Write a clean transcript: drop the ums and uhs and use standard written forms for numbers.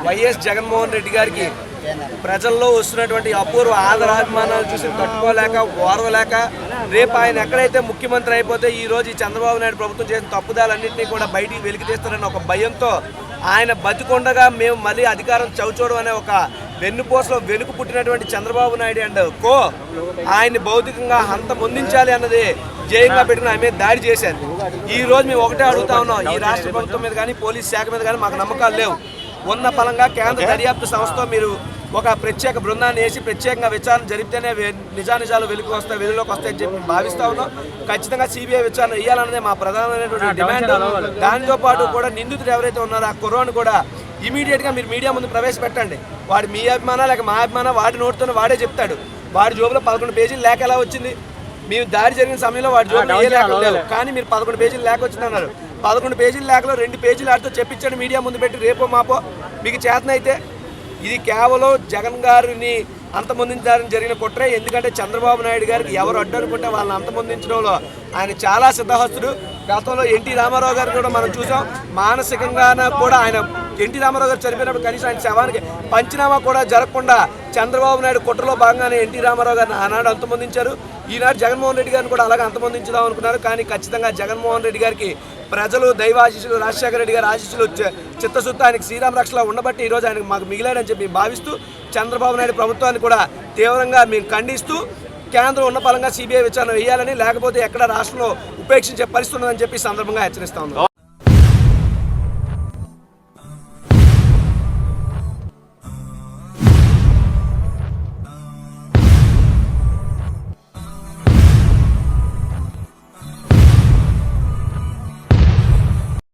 YS Jaganmohan Reddy గారికి ప్రజల్లో వస్తున్నటువంటి అపూర్వ ఆదరాభిమానాలు చూసి తట్టుకోలేక ఓర్వలేక రేపు ఆయన ఎక్కడైతే ముఖ్యమంత్రి అయిపోతే ఈ రోజు ఈ చంద్రబాబు నాయుడు ప్రభుత్వం చేసిన తప్పుదాలన్నింటినీ కూడా బయటికి వెలికి తీస్తారన్న ఒక భయంతో ఆయన బతికొండగా మేము మళ్ళీ అధికారం చవిచూడడం అనే ఒక వెన్నుపోసలో వెనుక పుట్టినటువంటి చంద్రబాబు నాయుడు అండ్ కో ఆయన్ని భౌతికంగా అంతమొందించాలి అన్నది జయంగా పెట్టుకుని ఆయన మీద దాడి చేశారు. ఈ రోజు మేము ఒకటే అడుగుతా ఉన్నాం, ఈ రాష్ట్ర ప్రభుత్వం మీద కానీ పోలీస్ శాఖ మీద కానీ మాకు నమ్మకాలు లేవు. ఉన్న ఫలంగా కేంద్ర దర్యాప్తు సంస్థతో మీరు ఒక ప్రత్యేక బృందాన్ని వేసి ప్రత్యేకంగా విచారణ జరిపితేనే నిజానిజాలు వెలుగులోకి వస్తాయని చెప్పి భావిస్తా ఉన్నాం. ఖచ్చితంగా సిబిఐ విచారణ వేయాలన్నదే మా ప్రధానమైనటువంటి డిమాండ్. దానితో పాటు కూడా నిందితుడు ఎవరైతే ఉన్నారో ఆ కుర్రాన్ని కూడా ఇమీడియట్గా మీరు మీడియా ముందు ప్రవేశపెట్టండి. వాడు మీ అభిమానా లేక మా అభిమానా వాడి నోటితోనే వాడే చెప్తాడు. వాడి జోబులో 11 పేజీలు లేఖ ఎలా వచ్చింది? మేము దాడి జరిగిన సమయంలో వాడి జోబులో ఏ లేఖ లేవు, కానీ మీరు 11 పేజీలు లేఖ వచ్చిందన్నారు. 11 పేజీల లేఖలో 2 పేజీలు ఆడితో చెప్పించండి మీడియా ముందు పెట్టి, రేపో మాపో మీకు చేతనైతే. ఇది కేవలం జగన్ గారిని అంతమొందించాలని జరిగిన కుట్రే. ఎందుకంటే చంద్రబాబు నాయుడు గారికి ఎవరు అడ్డు అనుకుంటే వాళ్ళని అంతమొందించడంలో ఆయన చాలా సిద్ధహస్తుడు. గతంలో ఎన్టీ రామారావు గారు కూడా మనం చూసాం. మానసికంగా కూడా ఆయన ఎన్టీ రామారావు గారు చనిపోయినప్పుడు కనీసం ఆయన శవానికి పంచనామా కూడా జరగకుండా చంద్రబాబు నాయుడు కుట్రలో భాగంగానే ఎన్టీ రామారావు గారిని ఆనాడు అంతమొందించారు. ఈనాడు జగన్మోహన్ రెడ్డి గారిని కూడా అలాగే అంతమొందించుదాం అనుకున్నారు. కానీ ఖచ్చితంగా జగన్మోహన్ రెడ్డి గారికి ప్రజలు దైవాశీస్సులు, రాజశేఖర రెడ్డి గారి ఆశీస్సులు చిత్తశుద్ధి ఆయనకి శ్రీరామ రక్షలా ఉండబట్టి ఈరోజు ఆయనకు మాకు మిగిలాడని చెప్పి భావిస్తూ చంద్రబాబు నాయుడు ప్రభుత్వాన్ని కూడా తీవ్రంగా మేము ఖండిస్తూ కేంద్రం ఉన్న పరంగా సిబిఐ విచారణ వేయాలని, లేకపోతే ఎక్కడ రాష్ట్రంలో ఉపేక్షించే పరిస్థితి ఉందని చెప్పి సందర్భంగా హెచ్చరిస్తా ఉన్నాం.